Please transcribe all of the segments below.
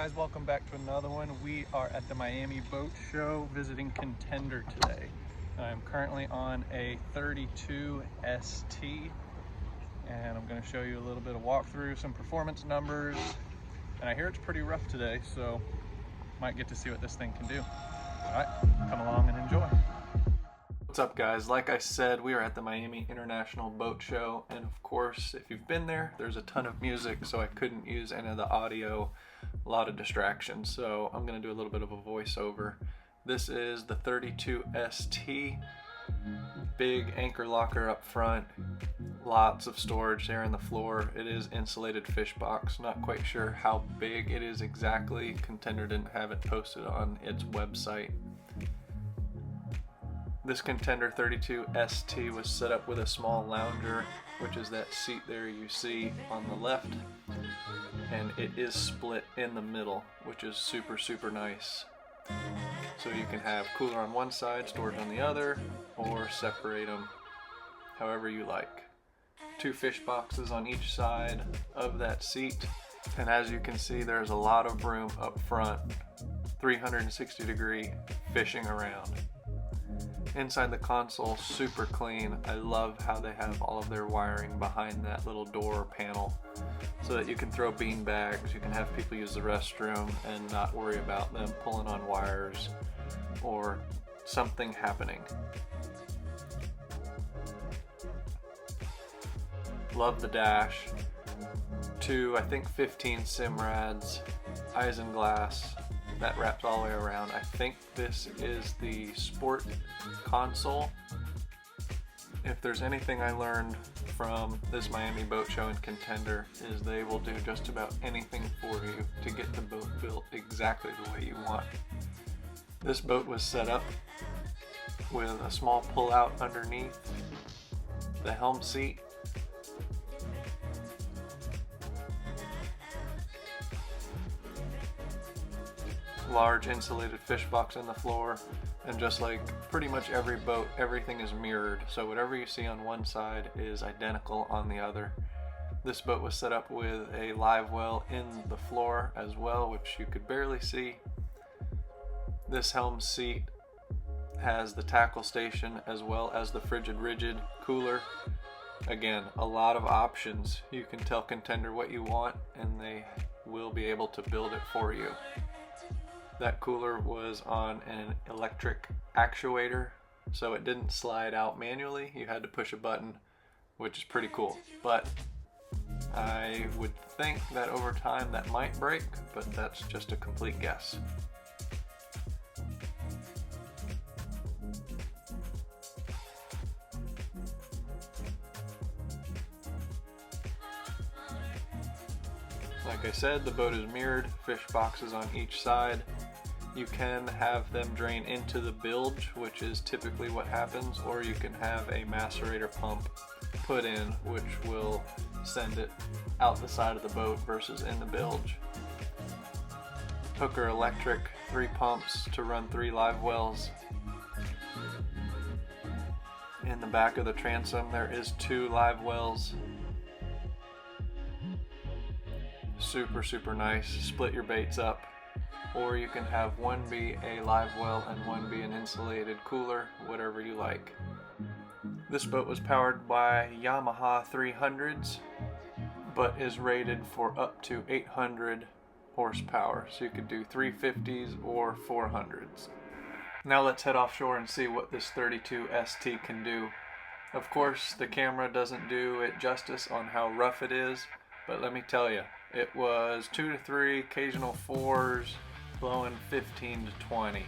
guys, welcome back to another one. We are at the Miami Boat Show visiting Contender today. I'm currently on a 32 ST and I'm going to show you a little bit of walkthrough, some performance numbers, and I hear it's pretty rough today, so might get to see what this thing can do. Alright, come along and enjoy. What's up guys? Like I said, we are at the Miami International Boat Show, and of course if you've been there, there's a ton of music, so I couldn't use any of the audio, a lot of distractions, so I'm going to do a little bit of a voiceover. This is the 32 ST, big anchor locker up front, lots of storage there in the floor. It is insulated fish box, not quite sure how big it is exactly. Contender didn't have it posted on its website. This Contender 32 ST was set up with a small lounger, which is that seat there you see on the left, and it is split in the middle, which is super nice. So you can have cooler on one side, storage on the other, or separate them however you like. 2 fish boxes on each side of that seat, and as you can see, there's a lot of room up front, 360-degree fishing around. Inside the console, super clean. I love how they have all of their wiring behind that little door panel so that you can throw bean bags, you can have people use the restroom and not worry about them pulling on wires or something happening. Love the dash. 2, I think 15 Simrads, isinglass. That wraps all the way around. I think this is the sport console. If there's anything I learned from this Miami Boat Show and Contender, is they will do just about anything for you to get the boat built exactly the way you want. This boat was set up with a small pull-out underneath the helm seat. Large insulated fish box in the floor, and just like pretty much every boat, everything is mirrored, so whatever you see on one side is identical on the other. This boat was set up with a live well in the floor as well, which you could barely see. This helm seat has the tackle station as well as the frigid rigid cooler. Again, a lot of options. You can tell Contender what you want and they will be able to build it for you. That cooler was on an electric actuator, so it didn't slide out manually. You had to push a button, which is pretty cool. But I would think that over time that might break, but that's just a complete guess. Like I said, the boat is mirrored, fish boxes on each side. You can have them drain into the bilge, which is typically what happens, or you can have a macerator pump put in, which will send it out the side of the boat versus in the bilge. Hooker electric, 3 pumps to run 3 live wells. In the back of the transom there is 2 live wells. Super nice. Split your baits up, or you can have one be a live well and one be an insulated cooler, whatever you like. This boat was powered by Yamaha 300s, but is rated for up to 800 horsepower, so you could do 350s or 400s. Now let's head offshore and see what this 32 ST can do. Of course, the camera doesn't do it justice on how rough it is, but let me tell you, it was 2 to 3, occasional 4s, blowing 15 to 20.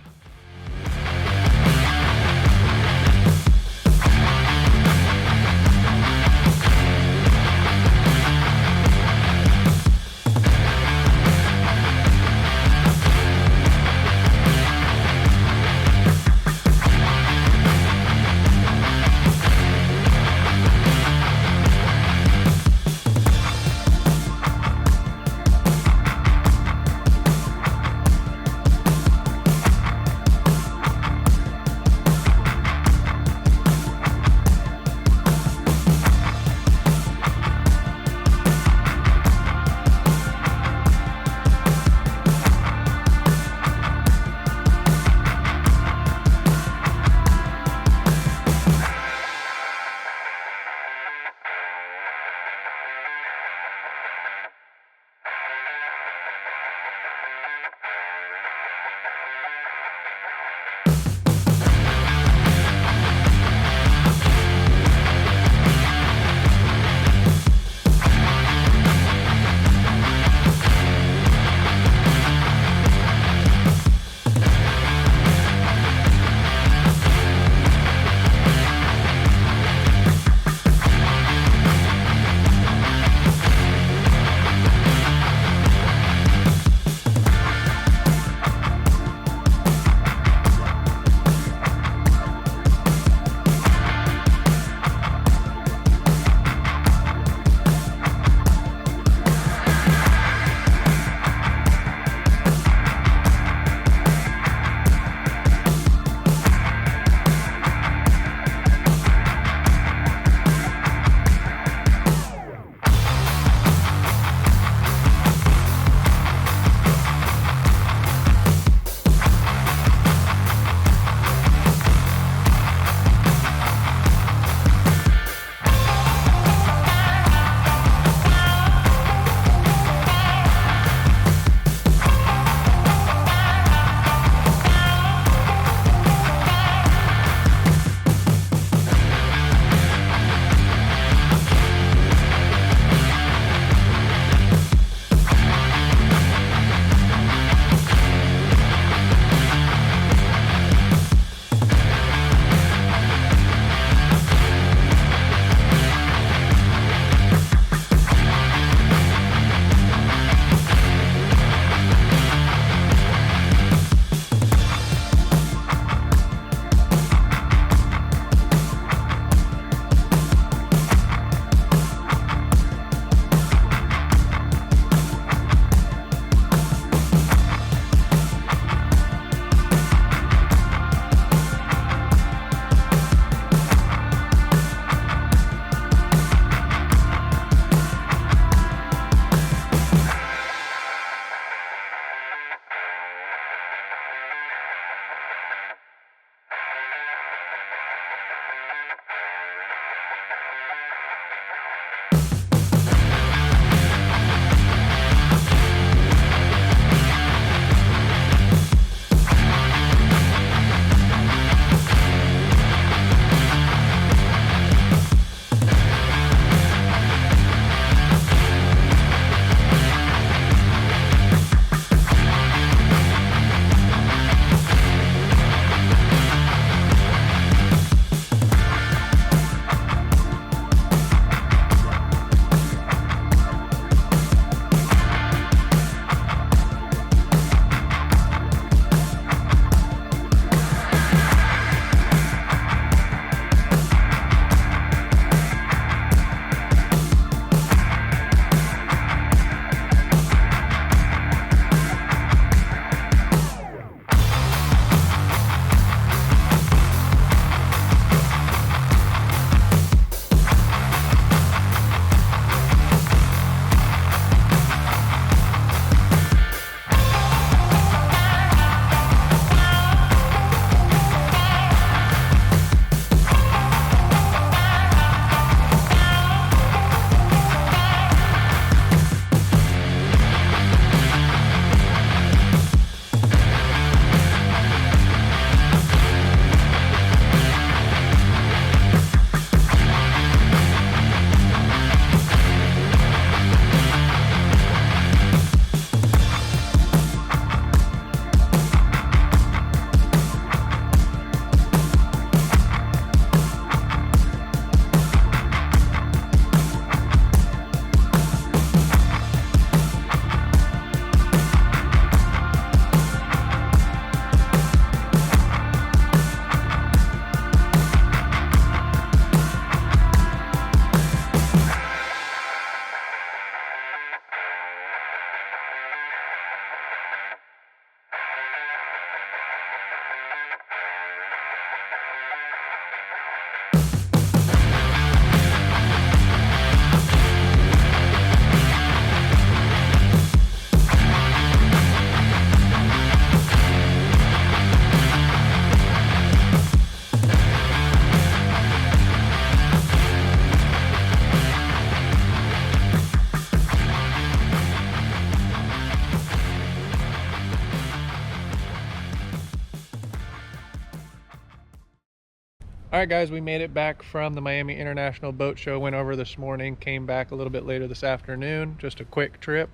All right, guys, we made it back from the Miami International Boat Show. Went over this morning, came back a little bit later this afternoon. Just a quick trip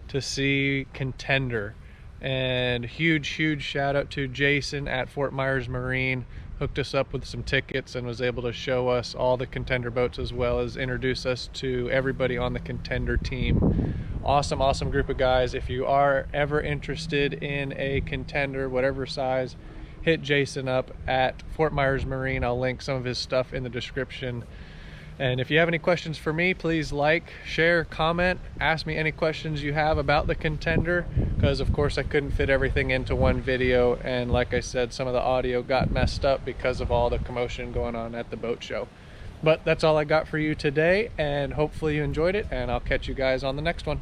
to see Contender. And huge shout out to Jason at Fort Myers Marine. Hooked us up with some tickets and was able to show us all the Contender boats, as well as introduce us to everybody on the Contender team. Awesome group of guys. If you are ever interested in a Contender, whatever size, hit Jason up at Fort Myers Marine. I'll link some of his stuff in the description. And if you have any questions for me, please like, share, comment, ask me any questions you have about the Contender, because of course I couldn't fit everything into one video, and like I said, some of the audio got messed up because of all the commotion going on at the boat show. But that's all I got for you today, and hopefully you enjoyed it, and I'll catch you guys on the next one.